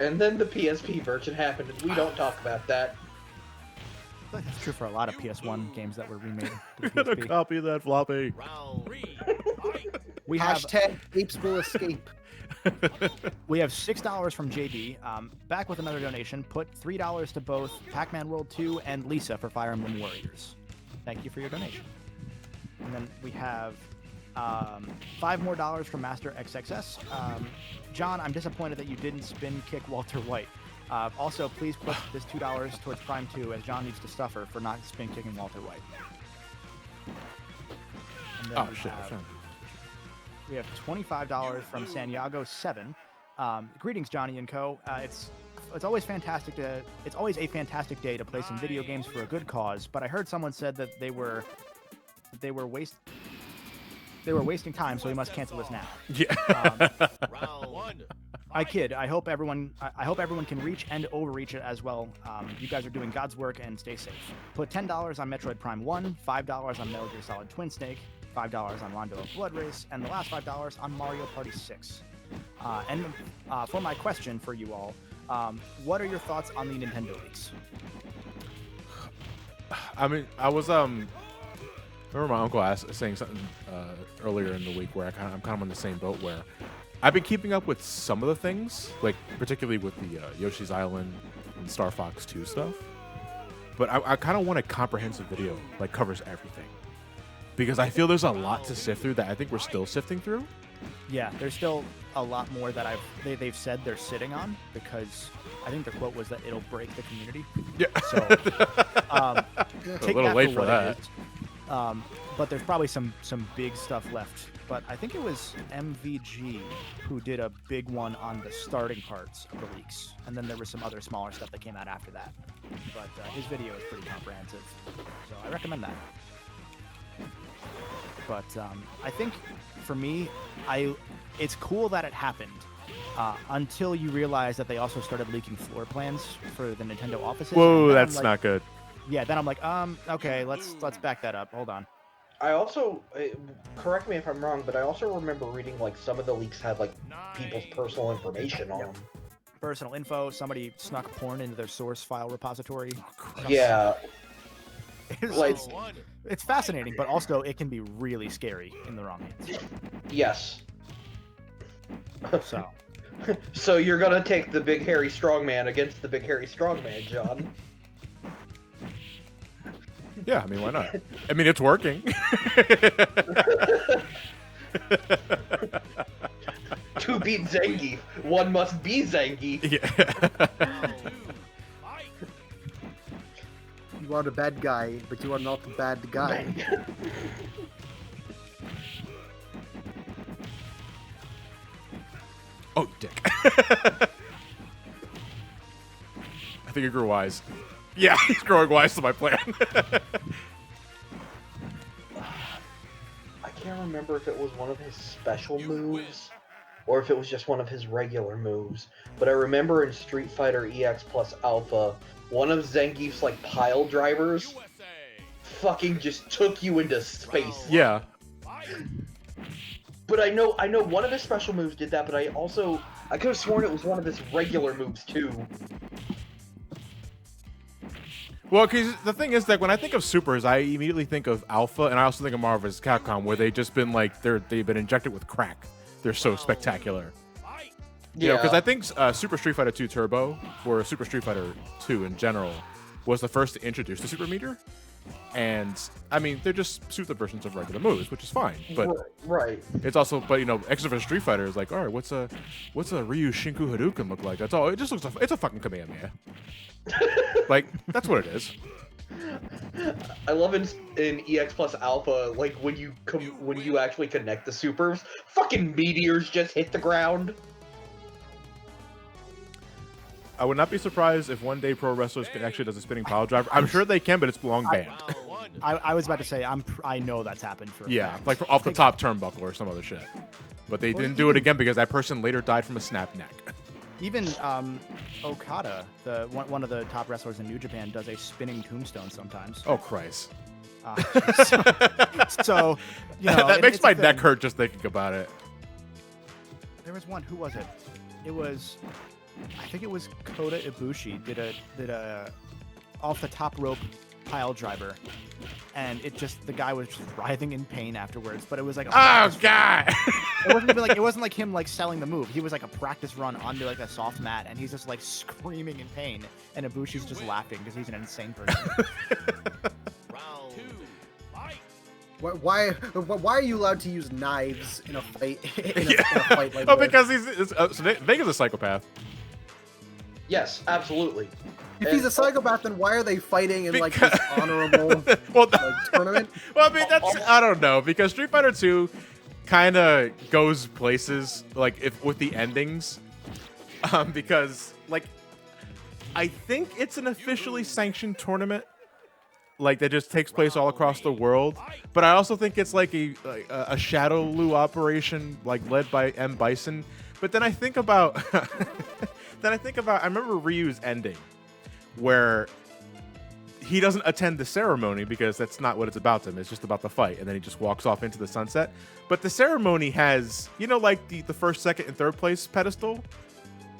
And then the PSP version happened, and we don't talk about that. I feel like that's true for a lot of PS1 games that were remade. To the Gotta PSP. copy that floppy. Round 3. Fight. We have Hashtag apes will escape. we have $6 from JD. Back with another donation. Put $3 to both Pac-Man World 2 and Lisa for Fire Emblem Warriors. Thank you for your donation. And then we have $5 more from Master XXS. John, I'm disappointed that you didn't spin kick Walter White. Also, please put this $2 towards Prime 2, as John needs to suffer for not spin kicking Walter White. And then Oh shit. we have $25 from Santiago 7. Greetings, Johnny and Co. It's always fantastic to it's always a fantastic day to play some video games for a good cause. But I heard someone said that they were wasting time, so we must cancel this now. Yeah. Round 1. I kid. I hope everyone can reach and overreach it as well. You guys are doing God's work, and stay safe. Put $10 on Metroid Prime 1, $5 on Metal Gear Solid Twin Snake, $5 on Rondo of Blood Race, and the last $5 on Mario Party 6. And for my question for you all, what are your thoughts on the Nintendo leaks? I mean, I was remember my uncle saying something earlier in the week where I'm kind of on the same boat where I've been keeping up with some of the things, like particularly with the Yoshi's Island and Star Fox 2 stuff. But I kind of want a comprehensive video like covers everything, because I feel there's a lot to sift through that I think we're still sifting through. Yeah, there's still a lot more that they've said they're sitting on, because I think the quote was that it'll break the community. Yeah. So take little that late for for what that. it is. But there's probably some big stuff left. But I think it was MVG who did a big one on the starting parts of the leaks, and then there was some other smaller stuff that came out after that. But his video is pretty comprehensive, so I recommend that. But I think for me, it's cool that it happened until you realize that they also started leaking floor plans for the Nintendo offices. Whoa, And then I'm that's like- not good. Yeah, then I'm like, okay, let's back that up. Hold on. I also, correct me if I'm wrong, but I also remember reading like some of the leaks had like people's personal information on them. Personal info. Somebody snuck porn into their source file repository. Yeah, It's, Like- it's fascinating, but also it can be really scary in the wrong hands. yes. So So you're gonna take the big hairy strongman against the big hairy strongman, John? Yeah, I mean, why not? I mean, it's working. To beat Zangief, one must be Zangief. Yeah. Round 2. Fight. are the bad guy, but you are not the bad guy. Oh, dick. I think he grew wise. Yeah, he's growing wise to my plan. I can't remember if it was one of his special moves or if it was just one of his regular moves. But I remember in Street Fighter EX plus Alpha, one of Zangief's like pile drivers fucking just took you into space. Yeah. But I know one of his special moves did that, but I could have sworn it was one of his regular moves too. Well, because the thing is that when I think of supers, I immediately think of Alpha, and I also think of Marvel vs. Capcom, where they've just been like they've been injected with crack. They're so spectacular. Yeah, because I think Super Street Fighter 2 Turbo, or Super Street Fighter 2 in general, was the first to introduce the super meter. And I mean, they're just super versions of regular moves, which is fine. But right, it's also, but you know, extra for Street Fighter is like, all right, what's a Ryu Shinku Hadouken look like? That's all. It just looks, it's a fucking Kamehameha. Like that's what it is. I love in EX plus Alpha, like when you actually connect the supers, fucking meteors just hit the ground. I would not be surprised if one day pro wrestlers can actually does a spinning pile driver. I'm sure they can, but it's long banned. I was about to say I know that's happened for. Yeah, fact. like off the top turnbuckle or some other shit. But they didn't do it again because that person later died from a snap neck. Even Okada, one of the top wrestlers in New Japan, does a spinning tombstone sometimes. Oh Christ! So you know, that makes my neck hurt just thinking about it. There was one. Who was it? It was, I think it was Kota Ibushi did a off the top rope pile driver, and the guy was just writhing in pain afterwards. But it was like, oh god! It wasn't like him like selling the move. He was like a practice run onto like a soft mat, and he's just like screaming in pain, and Ibushi's just laughing because he's an insane person. Round 2, fight. Why are you allowed to use knives in a fight? In a fight like Oh, this? because so Vega's a psychopath. Yes, absolutely. If he's a psychopath, then why are they fighting in like this honorable Well, tournament? well, I mean I don't know, because Street Fighter 2 kind of goes places like with the endings, because like I think it's an officially sanctioned tournament, like that just takes place all across the world. But I also think it's like a Shadowloo operation, like led by M. Bison. But then I think about, I remember Ryu's ending, where he doesn't attend the ceremony because that's not what it's about to him. It's just about the fight, and then he just walks off into the sunset. But the ceremony has, you know, like the first, second, and third place pedestal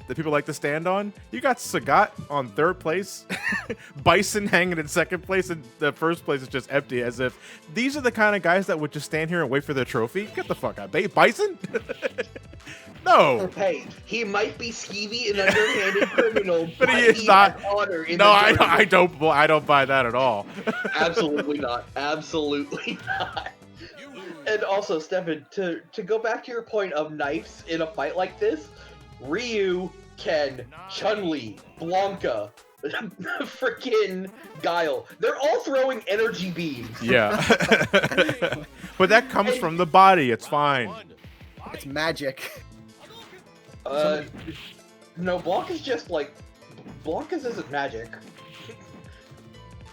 that people like to stand on. You got Sagat on third place, Bison hanging in second place, and the first place is just empty, as if these are the kind of guys that would just stand here and wait for their trophy. Get the fuck out, Bison. No. Hey, he might be skeevy and underhanded criminal, But he is not. Honor in No, the I don't buy that at all. Absolutely not. Absolutely not. And also, Stefan, to go back to your point of knives in a fight like this, Ryu, Ken, Chun-Li, Blanca, freaking Guile, they're all throwing energy beams. Yeah. But that comes from the body. It's fine. It's magic. No, Blanca's just like... Blanca's isn't magic.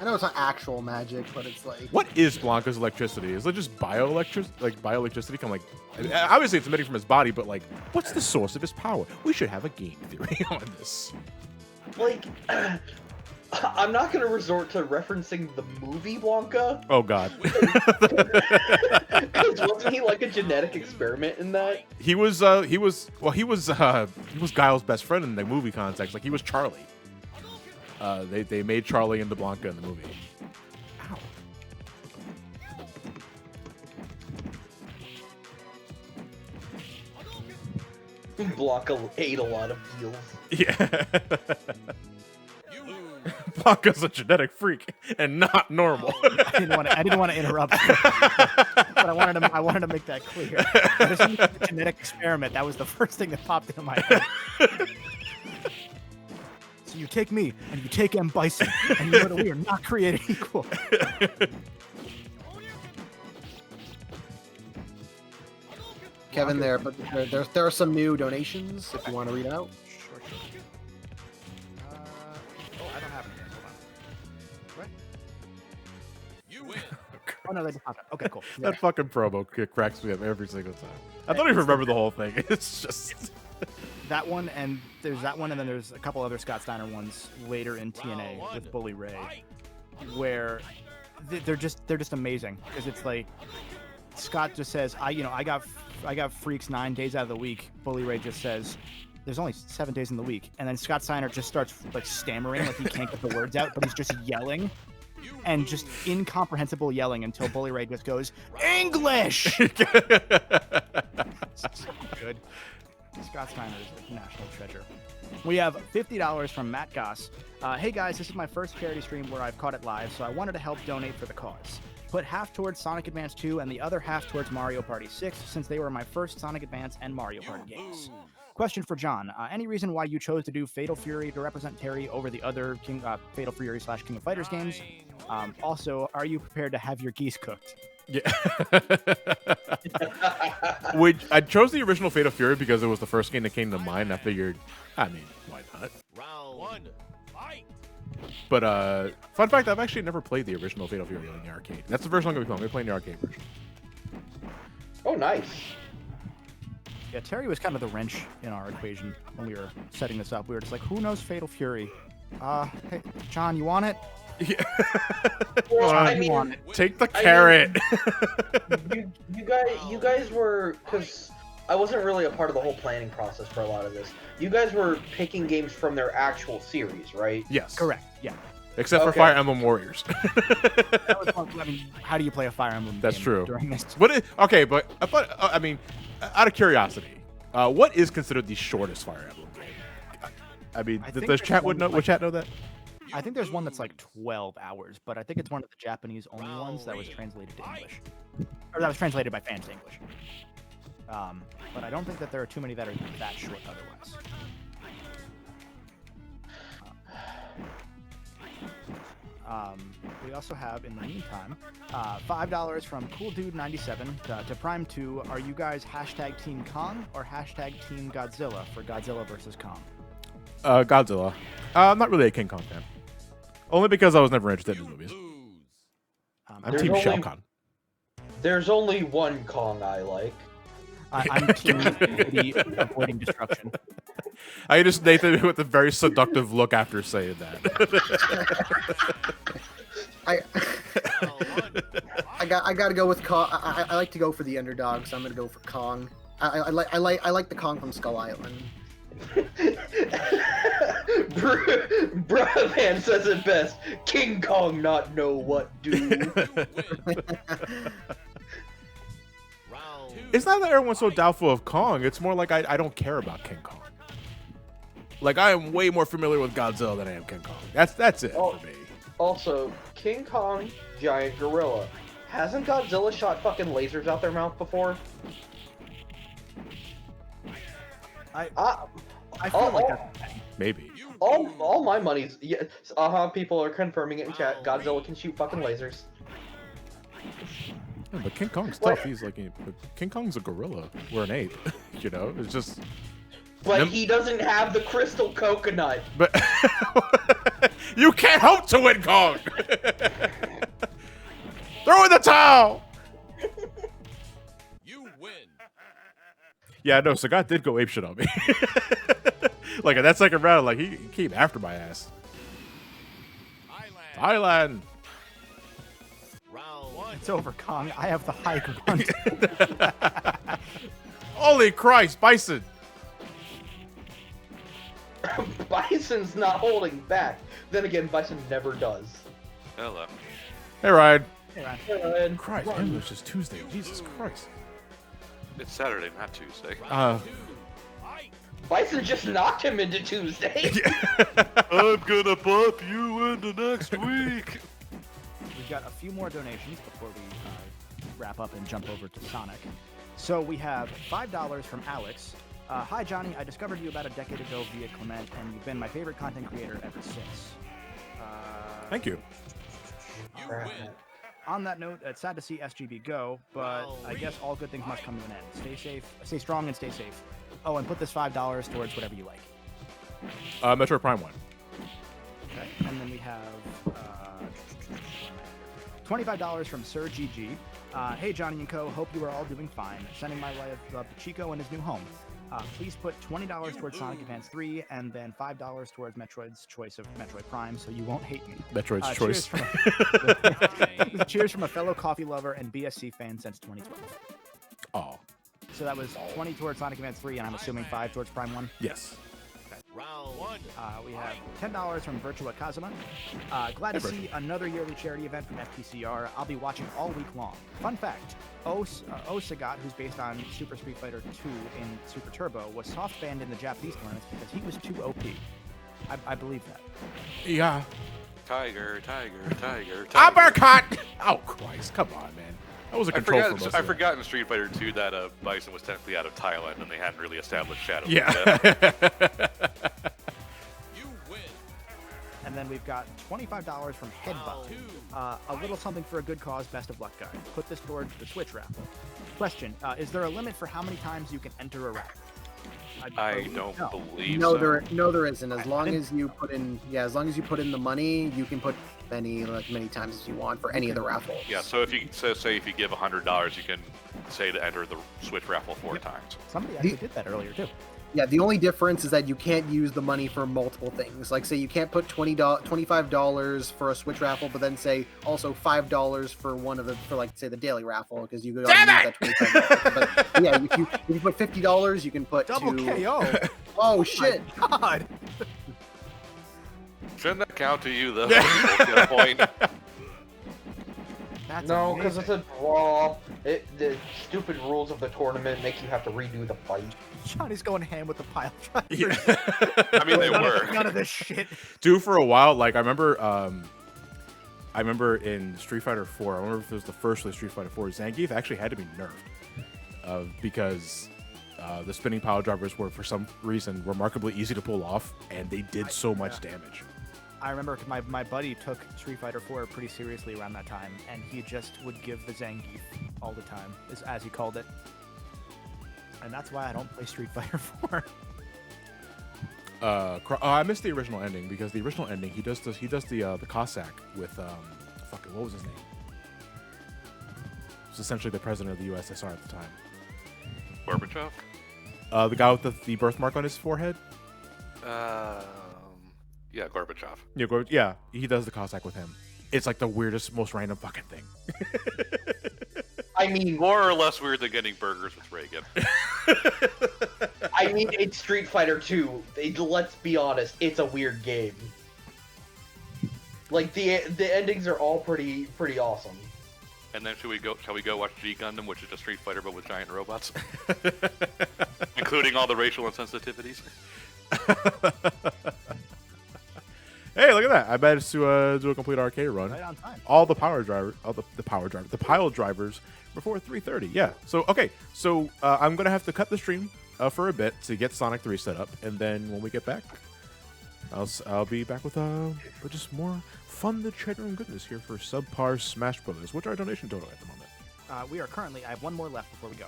I know it's not actual magic, but it's like... What is Blanca's electricity? Is it just bioelectricity? Come like, obviously it's emitting from his body, but like, what's the source of his power? We should have a game theory on this. Like, I'm not going to resort to referencing the movie Blanca. Oh God. Because wasn't he like a genetic experiment in that? He was Guile's best friend in the movie context. Like he was Charlie. They made Charlie into Blanca in the movie. Ow. Blanca ate a lot of eels. Yeah. Blanca's a genetic freak and not normal. I didn't want to interrupt, but I wanted to make that clear. This is a genetic experiment. That was the first thing that popped into my head. So you take me, and you take M. Bison, and you know that we are not created equal. Kevin, there are some new donations if you want to read out. Sure. I don't have any. Hold on. What? You win. Oh no, they just popped up. Okay, cool. Yeah. That fucking promo cracks me up every single time. I don't even remember the whole thing. It's just That one, and there's that one, and then there's a couple other Scott Steiner ones later in TNA with Bully Ray, where they're just amazing because it's like Scott just says, I got freaks 9 days out of the week. Bully Ray just says, there's only 7 days in the week, and then Scott Steiner just starts like stammering, like he can't get the words out, but he's just yelling. And just incomprehensible yelling until Bully Ray just goes, English! So good. Scott Steiner is a national treasure. We have $50 from Matt Goss. Hey guys, this is my first charity stream where I've caught it live, so I wanted to help donate for the cause. Put half towards Sonic Advance 2 and the other half towards Mario Party 6, since they were my first Sonic Advance and Mario Party games. Question for John. Any reason why you chose to do Fatal Fury to represent Terry over the other Fatal Fury / King of Fighters games? Also, are you prepared to have your geese cooked? yeah. I chose the original Fatal Fury because it was the first game that came to mind. I figured, why not? Round 1. Fight. But fun fact, I've actually never played the original Fatal Fury in the arcade. That's the first one I'm gonna be playing. I'm playing the arcade version. Oh, nice. Yeah, Terry was kind of the wrench in our equation when we were setting this up. We were just like, who knows Fatal Fury? Hey, John, you want it? Yeah. Well, John, I you mean, want it? Take the carrot. you guys were, because I wasn't really a part of the whole planning process for a lot of this. You guys were picking games from their actual series, right? Yes. Correct, yeah. Except for Okay. Fire Emblem Warriors. That was fun. I mean, how do you play a Fire Emblem That's game true. during this? Okay, but I mean, out of curiosity, what is considered the shortest Fire Emblem game? I mean, I think does there's chat would one know? like- Would chat know that? I think there's one that's like 12 hours, but I think it's one of the Japanese-only ones that was translated to English. Or that was translated by fans to English. But I don't think that there are too many that are that short otherwise. We also have, in the meantime, $5 from Cool Dude 97 to Prime 2. Are you guys hashtag Team Kong or hashtag Team Godzilla for Godzilla versus Kong? Godzilla. I'm not really a King Kong fan. Only because I was never interested in movies. I'm There's Team only- Shao Kahn. There's only one Kong I like. I'm Team avoiding destruction. I just Nathan with a very seductive look after saying that. I got to go with Kong. I like to go for the underdog, so I'm gonna go for Kong. I like the Kong from Skull Island. Brotherman says it best. King Kong not know what do. It's not that everyone's so doubtful of Kong. It's more like I don't care about King Kong. Like, I am way more familiar with Godzilla than I am King Kong. That's it for me. Also, King Kong, giant gorilla. Hasn't Godzilla shot fucking lasers out their mouth before? I I feel like that's Maybe. all my money's yeah. People are confirming it in chat. Godzilla can shoot fucking lasers. Yeah, but King Kong's What? tough. He's like, King Kong's a gorilla. We're an ape. You know, it's just. But he doesn't have the crystal coconut. But you can't hope to win, Kong. Throw in the towel. You win. Yeah, no, Sagat did go apeshit on me. Like in that second round, like he came after my ass. Thailand. Round 1. it's over, Kong. I have the high ground. Holy Christ, Bison. Bison's not holding back. Then again, Bison never does. Hello. Hey, Ryan. And Christ, English is Tuesday. Jesus Christ. It's Saturday, not Tuesday. Bison just knocked him into Tuesday. I'm gonna bump you into next week. We've got a few more donations before we wrap up and jump over to Sonic. So we have $5 from Alex. Hi, Johnny. I discovered you about a decade ago via Clement, and you've been my favorite content creator ever since. Thank you. You Crap. win. On that note, it's sad to see SGB go, but I guess all good things must come to an end. Stay safe, stay strong, and stay safe. Oh, and put this $5 towards whatever you like. Metro Prime 1. Okay. And then we have $25 from Sir GG. Hey, Johnny and Co. Hope you are all doing fine. Sending my love to Chico and his new home. Please put $20 towards Sonic Advance 3 and then $5 towards Metroid's choice of Metroid Prime, so you won't hate me. Metroid's choice. Cheers from a fellow coffee lover and BSC fan since 2012. Oh, So that was 20 towards Sonic Advance 3, and I'm assuming 5 towards Prime 1. yes. Round 1. We have $10 from Virtua Kazuma. Glad to see another yearly charity event from FTCR. I'll be watching all week long. Fun fact, Osagat, who's based on Super Street Fighter 2 in Super Turbo, was soft banned in the Japanese tournaments because he was too OP. I believe that. Yeah. Tiger. Uppercut! Oh, Christ. Come on, man. That was a I control for most forgot. of I that. forgot in Street Fighter 2 that Bison was technically out of Thailand and they hadn't really established Shadow. Yeah. You win. And then we've got $25 from Headbutt. A little something for a good cause, best of luck, guys. Put this towards the Switch raffle. Question, is there a limit for how many times you can enter a raffle? I don't no. believe No, so. there isn't. As long as you put in, as long as you put in the money, you can put many times as you want for any of the raffles. Yeah. So if you say if you give $100, you can say to enter the Switch raffle 4 times. Somebody actually did that earlier, too. Yeah, the only difference is that you can't use the money for multiple things. Like, say you can't put $25 for a Switch raffle, but then say also $5 for one of the say the daily raffle because you could only use that $25. But yeah, if you put $50, you can put Double KO. Oh shit! God. Shouldn't that count to you though? Get a point. That's No, because amazing. it's a draw. The stupid rules of the tournament make you have to redo the fight. Johnny's going ham with the pile driver. Yeah. I mean, they None were. of- None of this shit. Dude, for a while, like I remember in Street Fighter 4, I remember if it was the first Street Fighter 4, Zangief actually had to be nerfed because the spinning pile drivers were, for some reason, remarkably easy to pull off, and they did so much damage. I remember my buddy took Street Fighter 4 pretty seriously around that time, and he just would give the Zangief all the time, as he called it. And that's why I don't play Street Fighter 4. I missed the original ending because the original ending he does the Cossack with what was his name? It was essentially the president of the USSR at the time. Gorbachev. The guy with the birthmark on his forehead. Yeah, Gorbachev. Yeah, he does the Cossack with him. It's like the weirdest, most random fucking thing. I mean, More or less weird than getting burgers with Reagan. it's Street Fighter 2. Let's be honest, it's a weird game. Like the endings are all pretty awesome. And then shall we go watch G Gundam, which is a Street Fighter but with giant robots, including all the racial insensitivities. Hey, look at that! I managed to do a complete arcade run. Right on time. All the pile drivers before 3:30. Yeah. So okay. So I'm gonna have to cut the stream for a bit to get Sonic 3 set up, and then when we get back, I'll be back with just more fun the cheddar and goodness here for Subpar Smash Brothers. What's our donation total at the moment? We are currently, I have one more left before we go.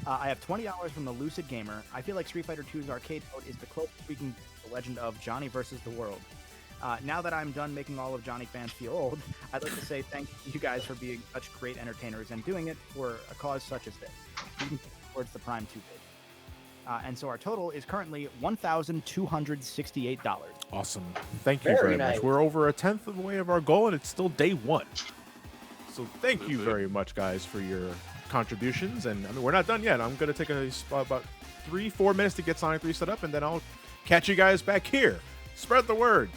I have $20 from the Lucid Gamer. I feel like Street Fighter 2's arcade mode is the closest we can to the legend of Johnny versus the world. Now that I'm done making all of Johnny fans feel old, I'd like to say thank you guys for being such great entertainers and doing it for a cause such as this. You can put towards the Prime 2 bid. And so our total is currently $1,268. Awesome. Thank you Very very nice. much. We're over a tenth of the way of our goal, and it's still day one. So thank you very much, guys, for your contributions. And I mean, we're not done yet. I'm going to take about 3-4 minutes to get Sonic 3 set up, and then I'll catch you guys back here. Spread the word.